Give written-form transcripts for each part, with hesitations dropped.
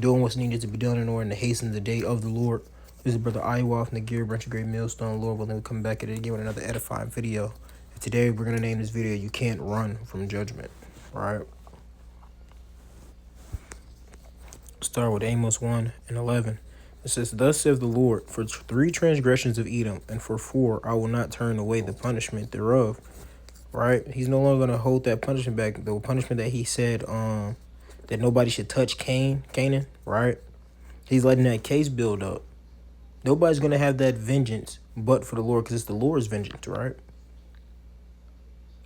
doing what's needed to be done in order to hasten the day of the Lord. This is Brother Iowa from the Gear Branch of Great Millstone. Lord willing, we come back at it again with another edifying video. And today we're going to name this video, You Can't Run from Judgment. Alright? Start with Amos 1:11. It says, Thus saith the Lord, for 3 transgressions of Edom, and for 4 I will not turn away the punishment thereof. Right? He's no longer going to hold that punishment back. The punishment that he said that nobody should touch Canaan, right? He's letting that case build up. Nobody's going to have that vengeance but for the Lord, because it's the Lord's vengeance, right?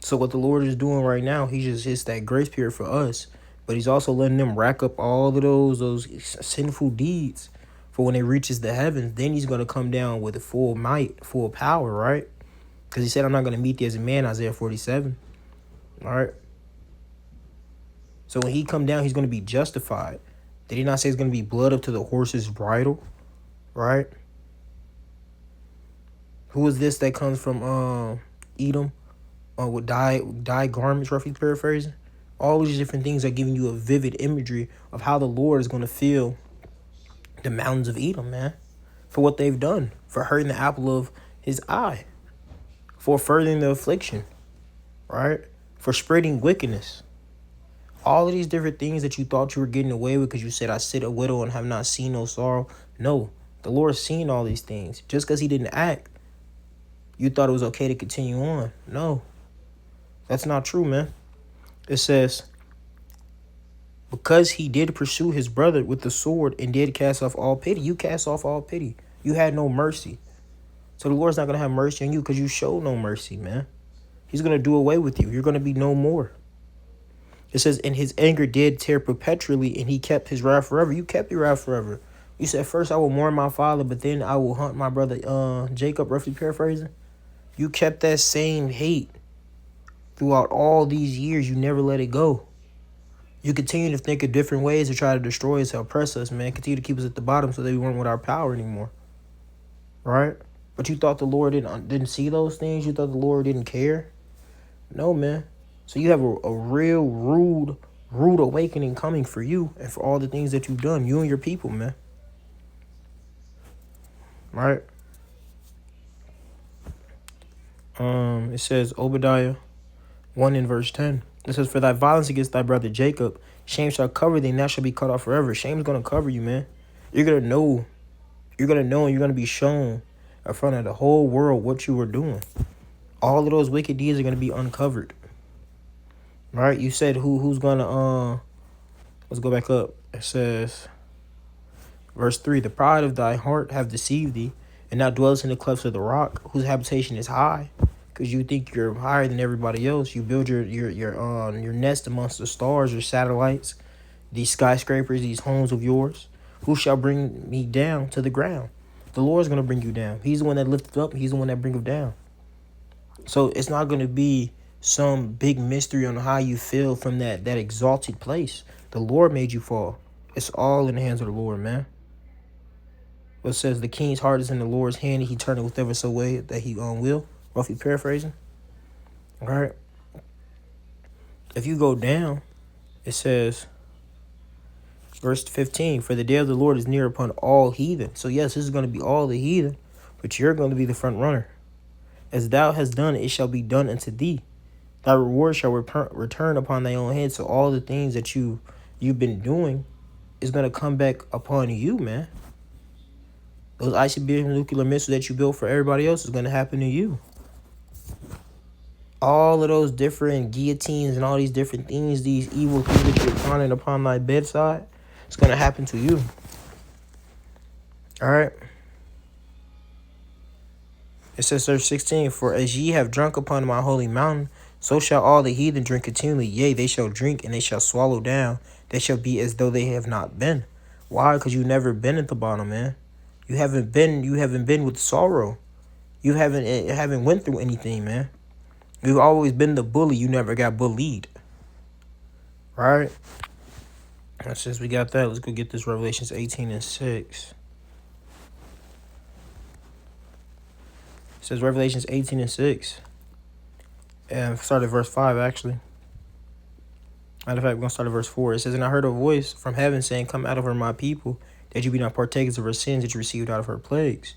So what the Lord is doing right now, he just hits that grace period for us, but he's also letting them rack up all of those sinful deeds for when it reaches the heavens. Then he's going to come down with full might, full power, right? Because he said, I'm not going to meet thee as a man, Isaiah 47. All right. So when he come down, he's going to be justified. Did he not say it's going to be blood up to the horse's bridle? Right? Who is this that comes from Edom? With dyed garments, roughly paraphrasing? All these different things are giving you a vivid imagery of how the Lord is going to feel the mountains of Edom, man. For what they've done. For hurting the apple of his eye. For furthering the affliction. Right? For spreading wickedness. All of these different things that you thought you were getting away with because you said, I sit a widow and have not seen no sorrow. No, the Lord's seen all these things. Just because he didn't act, you thought it was okay to continue on. No, that's not true, man. It says, because he did pursue his brother with the sword and did cast off all pity. You cast off all pity. You had no mercy. So the Lord's not going to have mercy on you because you showed no mercy, man. He's going to do away with you. You're going to be no more. It says, and his anger did tear perpetually, and he kept his wrath forever. You kept your wrath forever. You said, first I will mourn my father, but then I will hunt my brother Jacob, roughly paraphrasing. You kept that same hate throughout all these years. You never let it go. You continue to think of different ways to try to destroy us, to oppress us, man. Continue to keep us at the bottom so that we weren't with our power anymore. Right? But you thought the Lord didn't see those things? You thought the Lord didn't care? No, man. So you have a real rude awakening coming for you and for all the things that you've done, you and your people, man. Right? It says, Obadiah 1 in verse 10. It says, for thy violence against thy brother Jacob, shame shall cover thee, and thou shalt be cut off forever. Shame is going to cover you, man. You're going to know. You're going to know, and you're going to be shown in front of the whole world what you were doing. All of those wicked deeds are going to be uncovered. Right? You said who's gonna let's go back up. It says verse 3, the pride of thy heart have deceived thee, and thou dwellest in the clefts of the rock, whose habitation is high, because you think you're higher than everybody else. You build your nest amongst the stars, your satellites, these skyscrapers, these homes of yours. Who shall bring me down to the ground? The Lord's gonna bring you down. He's the one that lifted up, he's the one that brings you down. So it's not gonna be some big mystery on how you feel from that exalted place. The Lord made you fall. It's all in the hands of the Lord, man. It says the king's heart is in the Lord's hand, and he turned it whither so way that he will. Roughly paraphrasing. All right. If you go down, it says, verse 15, for the day of the Lord is near upon all heathen. So yes, this is going to be all the heathen, but you're going to be the front runner. As thou hast done, it shall be done unto thee. Thy reward shall return upon thy own head. So all the things that you've been doing is going to come back upon you, man. Those ICBM nuclear missiles that you built for everybody else is going to happen to you. All of those different guillotines and all these different things, these evil things that you're finding upon thy bedside, it's going to happen to you. All right. It says, verse 16, for as ye have drunk upon my holy mountain, so shall all the heathen drink continually. Yea, they shall drink, and they shall swallow down. They shall be as though they have not been. Why? Because you've never been at the bottom, man. You haven't been with sorrow. You haven't went through anything, man. You've always been the bully. You never got bullied. Right? Since we got that, let's go get this Revelations 18 and 6. It says Revelations 18 and 6. And start at verse 5, actually. Matter of fact, we're going to start at verse 4. It says, "And I heard a voice from heaven saying, Come out of her, my people, that you be not partakers of her sins that you received out of her plagues."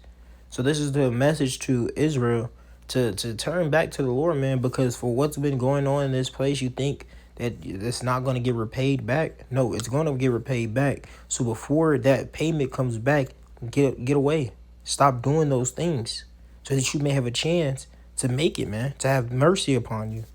So this is the message to Israel to turn back to the Lord, man, because for what's been going on in this place, you think that it's not going to get repaid back. No, it's going to get repaid back. So before that payment comes back, get away. Stop doing those things so that you may have a chance to make it, man, to have mercy upon you.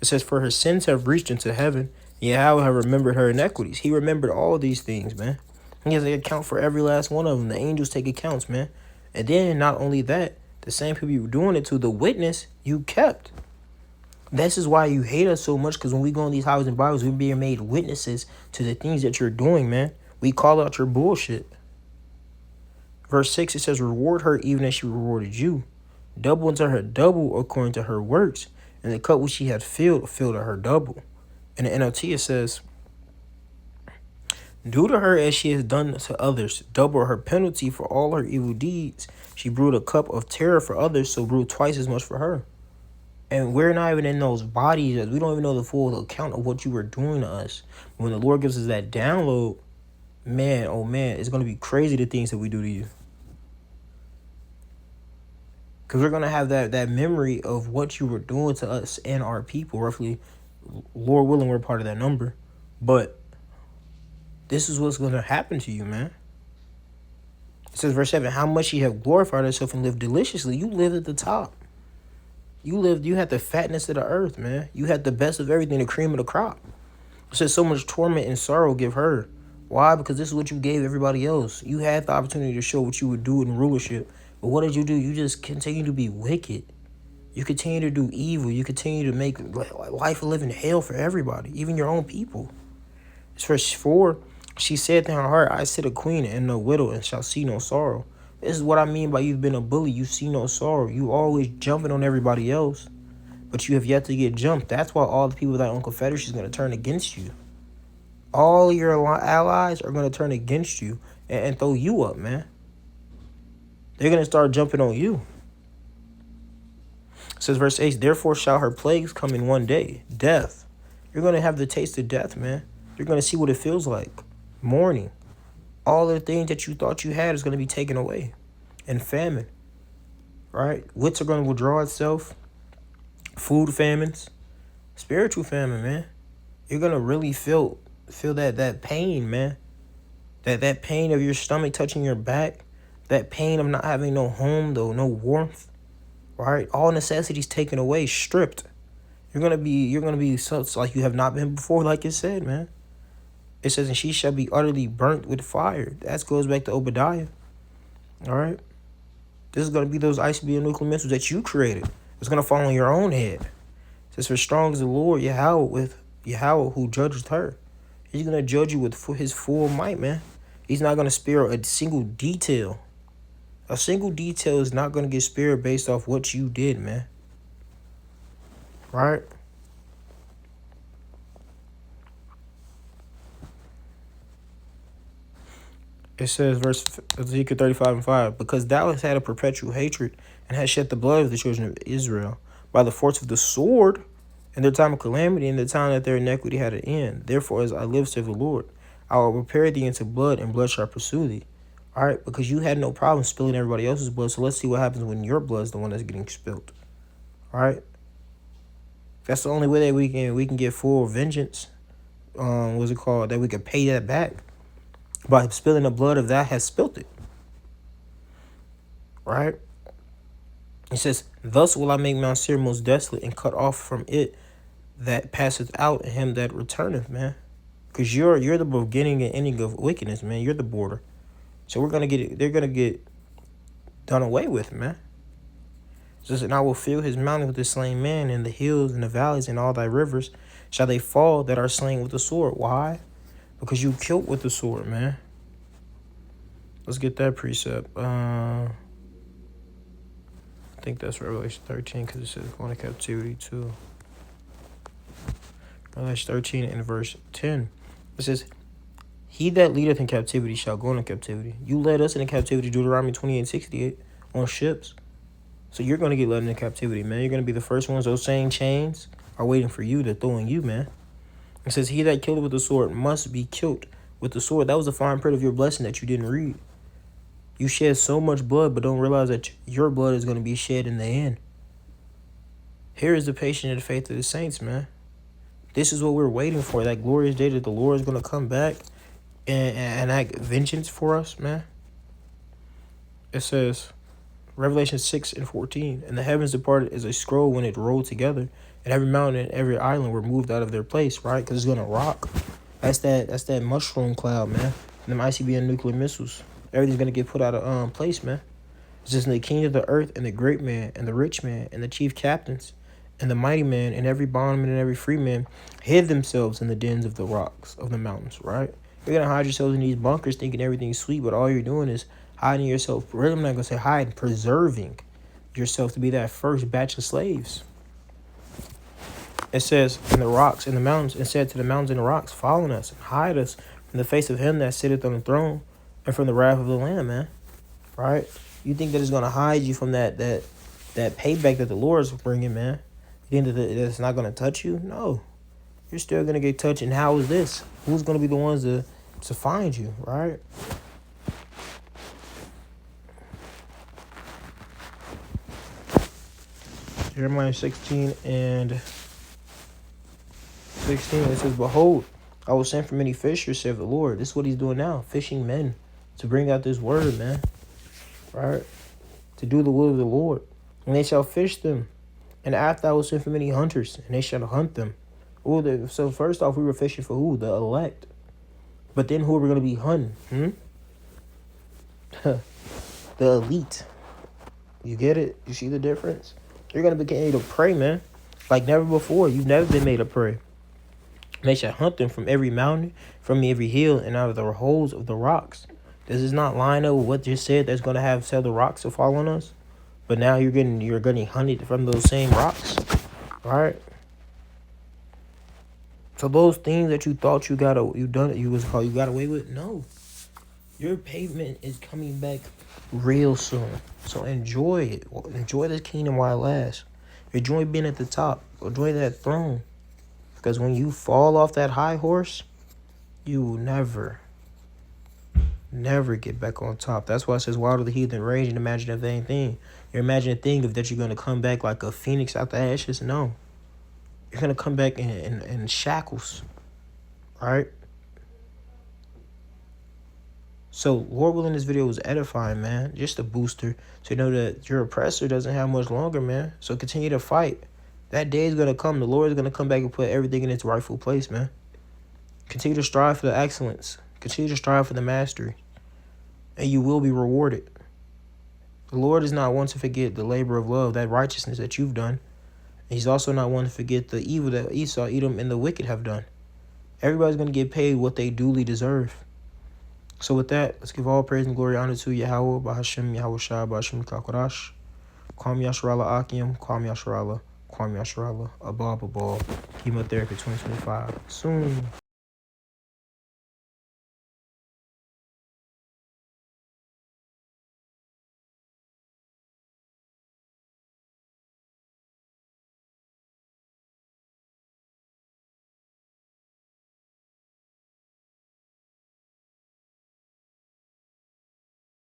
It says, "For her sins have reached into heaven, Yahweh have remembered her iniquities." He remembered all these things, man. He has an account for every last one of them. The angels take accounts, man. And then not only that, the same people you were doing it to, the witness you kept. This is why you hate us so much, because when we go in these highways and byways, we're being made witnesses to the things that you're doing, man. We call out your bullshit. Verse 6, it says, "Reward her even as she rewarded you. Double unto her double according to her works. And the cup which she had filled to her double." In the NLT, it says, "Do to her as she has done to others. Double her penalty for all her evil deeds. She brewed a cup of terror for others, so brew twice as much for her." And we're not even in those bodies. We don't even know the full account of what you were doing to us. When the Lord gives us that download, man, oh man, it's going to be crazy the things that we do to you. Because we're going to have that memory of what you were doing to us and our people. Roughly, Lord willing, we're part of that number. But this is what's going to happen to you, man. It says, verse 7, "How much ye have glorified yourself and lived deliciously." You lived at the top. You had the fatness of the earth, man. You had the best of everything, the cream of the crop. It says, "So much torment and sorrow give her." Why? Because this is what you gave everybody else. You had the opportunity to show what you would do in rulership. But what did you do? You just continue to be wicked. You continue to do evil. You continue to make life a living hell for everybody, even your own people. It's verse 4. "She said in her heart, I sit a queen and no widow, and shall see no sorrow." This is what I mean by you've been a bully. You see no sorrow. You always jumping on everybody else, but you have yet to get jumped. That's why all the people that own Confederacy is going to turn against you. All your allies are going to turn against you and throw you up, man. They're going to start jumping on you. It says verse 8, "Therefore shall her plagues come in one day, death." You're going to have the taste of death, man. You're going to see what it feels like. Mourning. All the things that you thought you had is going to be taken away. And famine. Right? Wits are going to withdraw itself. Food famines. Spiritual famine, man. You're going to really feel that pain, man. That pain of your stomach touching your back. That pain of not having no home, though, no warmth. Right? All necessities taken away, stripped. You're gonna be such like you have not been before, like it said, man. It says, "And she shall be utterly burnt with fire." That goes back to Obadiah. All right. This is gonna be those nuclear missiles that you created. It's gonna fall on your own head. It says, "For strong is the Lord Yahweh who judges her." He's gonna judge you with his full might, man. He's not gonna spare a single detail. A single detail is not going to get spared based off what you did, man. Right? It says, verse Ezekiel 35:5, "Because thou hast had a perpetual hatred, and hast shed the blood of the children of Israel, by the force of the sword, in their time of calamity, in the time that their iniquity had an end. Therefore, as I live, saith the Lord, I will prepare thee into blood, and blood shall pursue thee." All right, because you had no problem spilling everybody else's blood. So let's see what happens when your blood is the one that's getting spilled. All right, that's the only way that we can get full vengeance. What's it called? That we can pay that back by spilling the blood of that has spilt it. Right? It says, "Thus will I make Mount Seir most desolate, and cut off from it that passeth out, and him that returneth," man. Because you're the beginning and ending of wickedness, man. You're the border. So they're gonna get done away with, man. It says, "And I will fill his mountain with the slain man, and the hills and the valleys and all thy rivers shall they fall that are slain with the sword." Why? Because you killed with the sword, man. Let's get that precept. I think that's Revelation 13, because it says going to captivity too. Revelation 13 and verse 10. It says, "He that leadeth in captivity shall go into captivity." You led us into captivity, Deuteronomy 28:68, on ships. So you're going to get led into captivity, man. You're going to be the first ones. Those same chains are waiting for you. They're throwing you, man. It says, he that killed with the sword must be killed with the sword. That was a fine print of your blessing that you didn't read. You shed so much blood, but don't realize that your blood is going to be shed in the end. Here is the patience and the faith of the saints, man. This is what we're waiting for, that glorious day that the Lord is going to come back and act vengeance for us, man. It says, Revelation 6:14, and the heavens departed as a scroll when it rolled together, and every mountain and every island were moved out of their place, right? Because it's going to rock. That's that mushroom cloud, man. Them ICBM nuclear missiles. Everything's going to get put out of place, man. It's just the king of the earth and the great man and the rich man and the chief captains and the mighty man and every bondman and every free man hid themselves in the dens of the rocks of the mountains, right? You're going to hide yourselves in these bunkers thinking everything's sweet, but all you're doing is hiding yourself. Really, I'm not going to say hiding, preserving yourself to be that first batch of slaves. It says, in the rocks and the mountains, and said to the mountains and the rocks, follow us and hide us from the face of him that sitteth on the throne and from the wrath of the Lamb, man. Right? You think that it's going to hide you from that payback that the Lord is bringing, man? You think that it's not going to touch you? No. You're still going to get touched. And how is this? Who's going to be the ones to find you, right? Jeremiah 16 and 16, it says, behold, I will send for many fishers, saith the Lord. This is what he's doing now, fishing men to bring out this word, man. Right? To do the will of the Lord. And they shall fish them. And after I will send for many hunters, and they shall hunt them. So first off, we were fishing for who? The elect. But then who are we going to be hunting? The elite. You get it? You see the difference? You're going to be able to pray, man. Like never before. You've never been made to pray. And they shall hunt them from every mountain, from every hill, and out of the holes of the rocks. Does this not line up with what just said that's going to have several rocks to fall on us? But now you're getting hunted from those same rocks. All right? So those things that you thought you got away with, no. Your pavement is coming back real soon. So enjoy it. Enjoy this kingdom while it lasts. Enjoy being at the top. Enjoy that throne. Because when you fall off that high horse, you will never get back on top. That's why it says, wild are the heathen rage and imagine a vain thing. You're imagining a thing of that you're going to come back like a phoenix out the ashes. No. You're going to come back in shackles. Right? So, Lord willing, this video was edifying, man. Just a booster. So you know that your oppressor doesn't have much longer, man. So continue to fight. That day is going to come. The Lord is going to come back and put everything in its rightful place, man. Continue to strive for the excellence. Continue to strive for the mastery. And you will be rewarded. The Lord is not one to forget the labor of love, that righteousness that you've done. And he's also not one to forget the evil that Esau, Edom, and the wicked have done. Everybody's going to get paid what they duly deserve. So with that, let's give all praise and glory and honor to Yahweh, Bahashem, Yahweh Shah, Bahashem Kakodash, Kwam Yasharala Akim, Kwam Yasharala, Kwam Yasharala, Abab, Chemotherapy 2025. Soon.